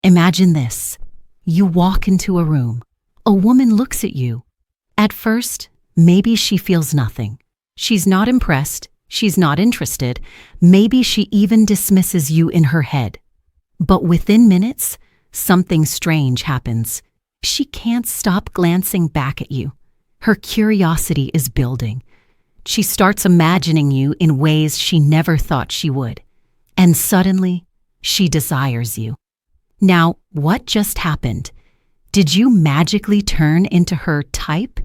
Imagine this. You walk into a room. A woman looks at you. At first, maybe she feels nothing. She's not impressed. She's not interested. Maybe she even dismisses you in her head. But within minutes, something strange happens. She can't stop glancing back at you. Her curiosity is building. She starts imagining you in ways she never thought she would. And suddenly, she desires you. Now, what just happened? Did you magically turn into her type?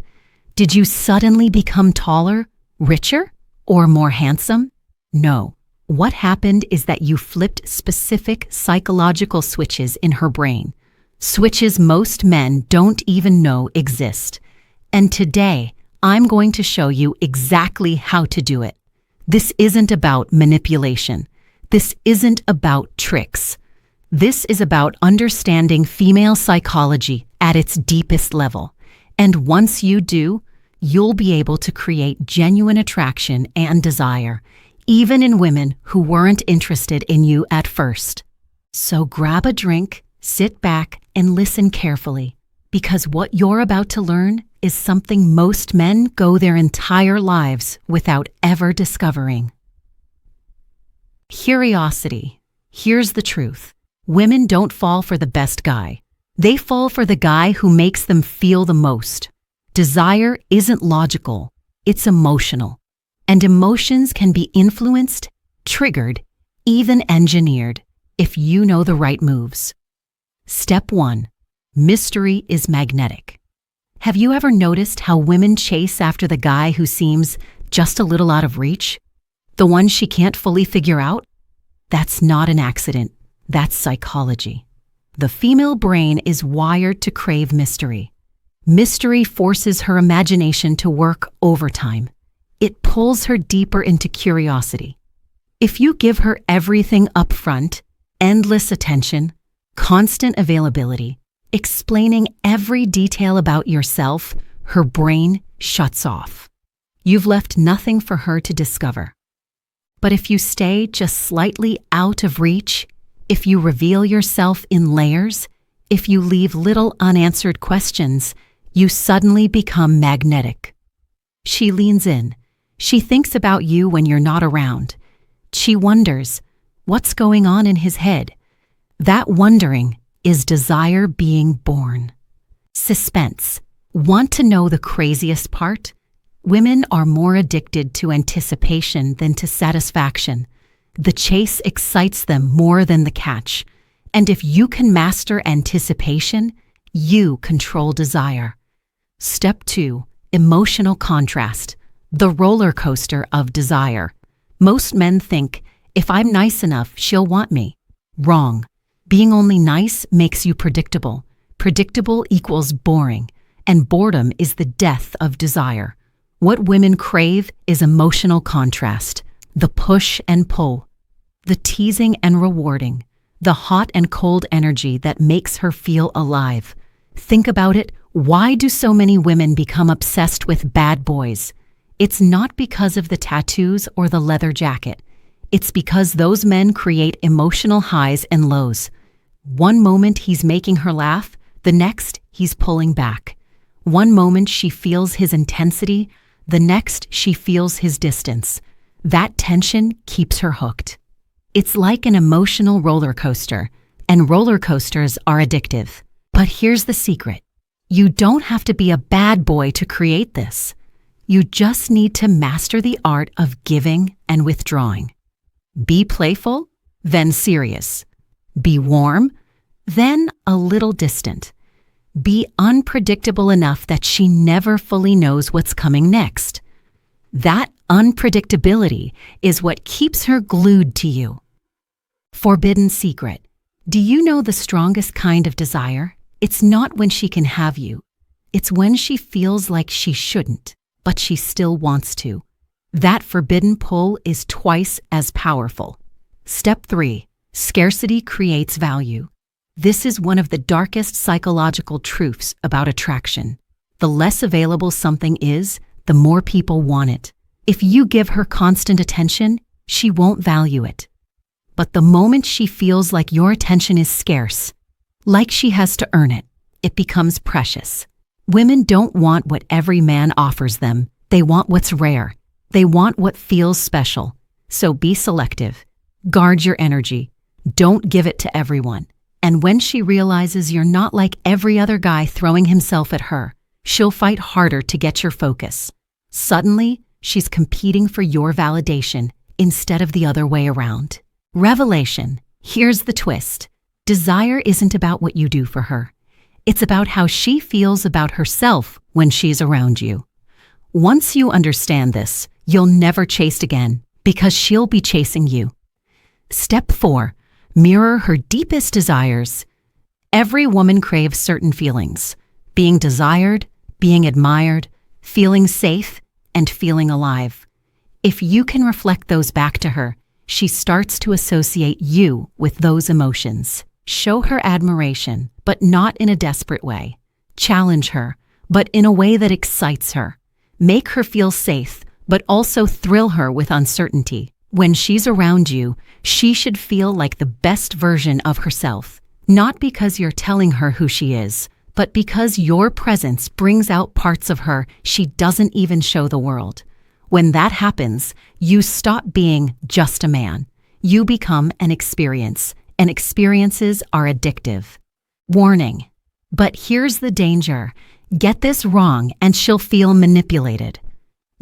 Did you suddenly become taller, richer, or more handsome? No. What happened is that you flipped specific psychological switches in her brain. Switches most men don't even know exist. And today, I'm going to show you exactly how to do it. This isn't about manipulation. This isn't about tricks. This is about understanding female psychology at its deepest level. And once you do, you'll be able to create genuine attraction and desire, even in women who weren't interested in you at first. So grab a drink, sit back, and listen carefully, because what you're about to learn is something most men go their entire lives without ever discovering. Curiosity. Here's the truth. Women don't fall for the best guy. They fall for the guy who makes them feel the most. Desire isn't logical, it's emotional. And emotions can be influenced, triggered, even engineered if you know the right moves. Step 1. Mystery is magnetic. Have you ever noticed how women chase after the guy who seems just a little out of reach? The one she can't fully figure out? That's not an accident. That's psychology. The female brain is wired to crave mystery. Mystery forces her imagination to work overtime. It pulls her deeper into curiosity. If you give her everything up front, endless attention, constant availability, explaining every detail about yourself, her brain shuts off. You've left nothing for her to discover. But if you stay just slightly out of reach, if you reveal yourself in layers, if you leave little unanswered questions, you suddenly become magnetic. She leans in. She thinks about you when you're not around. She wonders, what's going on in his head? That wondering is desire being born. Suspense. Want to know the craziest part? Women are more addicted to anticipation than to satisfaction. The chase excites them more than the catch. And if you can master anticipation, you control desire. Step 2. Emotional contrast. The roller coaster of desire. Most men think, if I'm nice enough, she'll want me. Wrong. Being only nice makes you predictable. Predictable equals boring. And boredom is the death of desire. What women crave is emotional contrast. The push and pull. The teasing and rewarding. The hot and cold energy that makes her feel alive. Think about it. Why do so many women become obsessed with bad boys? It's not because of the tattoos or the leather jacket. It's because those men create emotional highs and lows. One moment he's making her laugh, the next he's pulling back. One moment she feels his intensity, the next she feels his distance. That tension keeps her hooked. It's like an emotional roller coaster, and roller coasters are addictive. But here's the secret. You don't have to be a bad boy to create this. You just need to master the art of giving and withdrawing. Be playful, then serious. Be warm, then a little distant. Be unpredictable enough that she never fully knows what's coming next. That unpredictability is what keeps her glued to you. Forbidden secret. Do you know the strongest kind of desire? It's not when she can have you. It's when she feels like she shouldn't, but she still wants to. That forbidden pull is twice as powerful. Step 3. Scarcity creates value. This is one of the darkest psychological truths about attraction. The less available something is, the more people want it. If you give her constant attention, she won't value it. But the moment she feels like your attention is scarce, like she has to earn it. It becomes precious. Women don't want what every man offers them. They want what's rare. They want what feels special. So be selective. Guard your energy. Don't give it to everyone. And when she realizes you're not like every other guy throwing himself at her, she'll fight harder to get your focus. Suddenly, she's competing for your validation instead of the other way around. Revelation. Here's the twist. Desire isn't about what you do for her. It's about how she feels about herself when she's around you. Once you understand this, you'll never chase again because she'll be chasing you. Step 4. Mirror her deepest desires. Every woman craves certain feelings: being desired, being admired, feeling safe, and feeling alive. If you can reflect those back to her, she starts to associate you with those emotions. Show her admiration, but not in a desperate way. Challenge her, but in a way that excites her. Make her feel safe, but also thrill her with uncertainty. When she's around you, she should feel like the best version of herself, not because you're telling her who she is, but because your presence brings out parts of her she doesn't even show the world. When that happens, you stop being just a man. You become an experience, and experiences are addictive. Warning. But here's the danger. Get this wrong and she'll feel manipulated.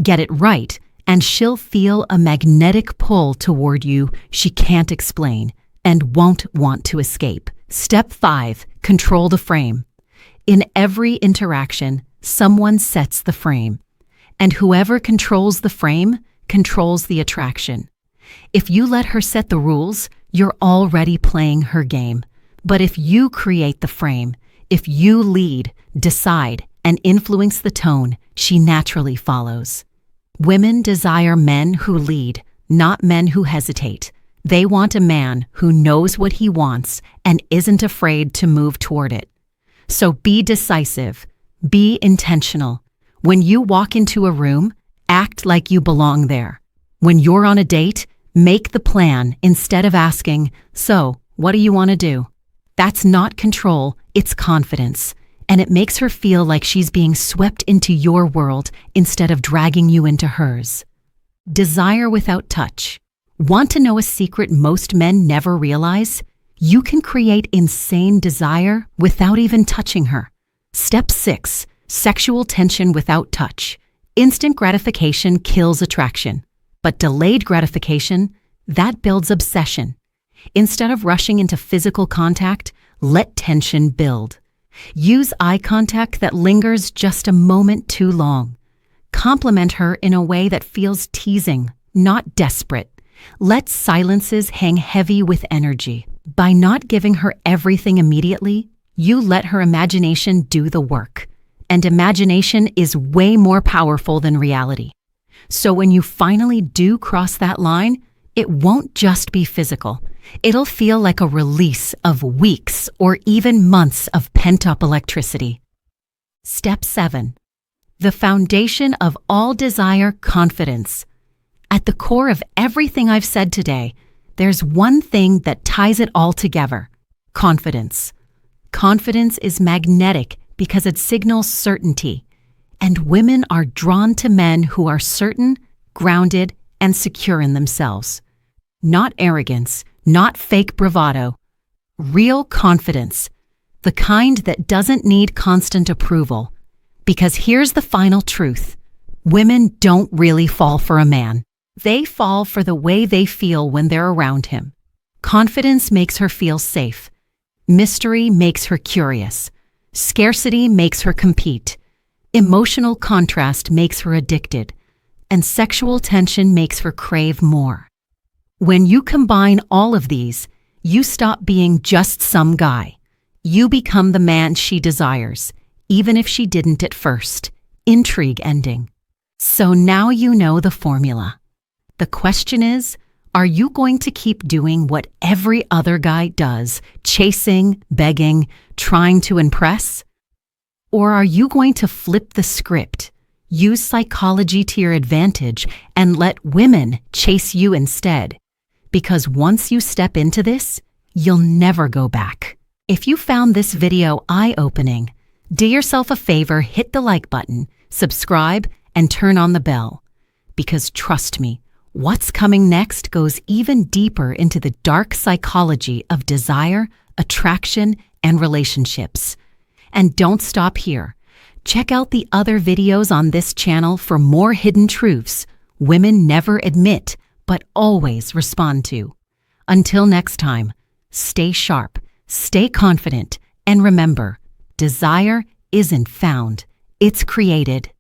Get it right and she'll feel a magnetic pull toward you she can't explain and won't want to escape. Step 5. Control the frame. In every interaction, someone sets the frame. And whoever controls the frame controls the attraction. If you let her set the rules, you're already playing her game. But if you create the frame, if you lead, decide, and influence the tone, she naturally follows. Women desire men who lead, not men who hesitate. They want a man who knows what he wants and isn't afraid to move toward it. So be decisive. Be intentional. When you walk into a room, act like you belong there. When you're on a date, make the plan instead of asking, "So, what do you want to do?" That's not control, it's confidence. And it makes her feel like she's being swept into your world instead of dragging you into hers. Desire without touch. Want to know a secret most men never realize? You can create insane desire without even touching her. Step 6. Sexual tension without touch. Instant gratification kills attraction. But delayed gratification, that builds obsession. Instead of rushing into physical contact, let tension build. Use eye contact that lingers just a moment too long. Compliment her in a way that feels teasing, not desperate. Let silences hang heavy with energy. By not giving her everything immediately, you let her imagination do the work. And imagination is way more powerful than reality. So when you finally do cross that line, it won't just be physical. It'll feel like a release of weeks or even months of pent-up electricity. Step 7. The foundation of all desire: confidence. At the core of everything I've said today, there's one thing that ties it all together: confidence. Confidence is magnetic because it signals certainty, and women are drawn to men who are certain, grounded, and secure in themselves. Not arrogance, not fake bravado. Real confidence, the kind that doesn't need constant approval. Because here's the final truth: women don't really fall for a man. They fall for the way they feel when they're around him. Confidence makes her feel safe. Mystery makes her curious. Scarcity makes her compete. Emotional contrast makes her addicted. And sexual tension makes her crave more. When you combine all of these, you stop being just some guy. You become the man she desires, even if she didn't at first. Intrigue ending. So now you know the formula. The question is, are you going to keep doing what every other guy does, chasing, begging, trying to impress? Or are you going to flip the script, use psychology to your advantage, and let women chase you instead? Because once you step into this, you'll never go back. If you found this video eye-opening, do yourself a favor, hit the like button, subscribe, and turn on the bell. Because trust me, what's coming next goes even deeper into the dark psychology of desire, attraction, and relationships. And don't stop here. Check out the other videos on this channel for more hidden truths women never admit but always respond to. Until next time, stay sharp, stay confident, and remember, desire isn't found, it's created.